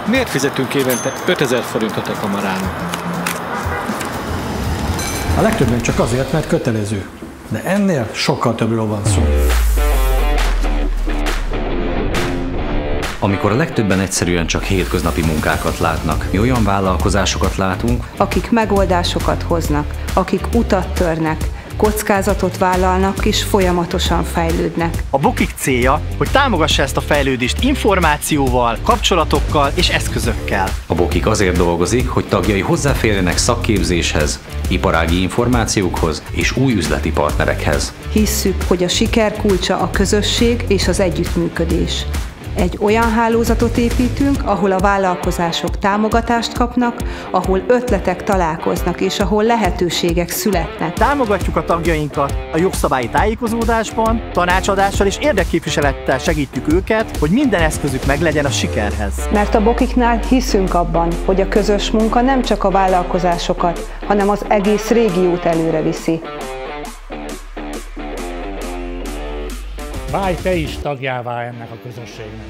Miért fizetünk évente 5000 forintot a kamarának? A legtöbben csak azért, mert kötelező. De ennél sokkal többről van szó. Amikor a legtöbben egyszerűen csak hétköznapi munkákat látnak, mi olyan vállalkozásokat látunk, akik megoldásokat hoznak, akik utat törnek, kockázatot vállalnak és folyamatosan fejlődnek. A Bokik célja, hogy támogassa ezt a fejlődést információval, kapcsolatokkal és eszközökkel. A Bokik azért dolgozik, hogy tagjai hozzáférjenek szakképzéshez, iparági információkhoz és új üzleti partnerekhez. Hisszük, hogy a siker kulcsa a közösség és az együttműködés. Egy olyan hálózatot építünk, ahol a vállalkozások támogatást kapnak, ahol ötletek találkoznak és ahol lehetőségek születnek. Támogatjuk a tagjainkat a jogszabályi tájékozódásban, tanácsadással és érdekképviselettel segítjük őket, hogy minden eszközük meglegyen a sikerhez. Mert a Bokiknál hiszünk abban, hogy a közös munka nem csak a vállalkozásokat, hanem az egész régiót előre viszi. Válj te is tagjává ennek a közösségnek!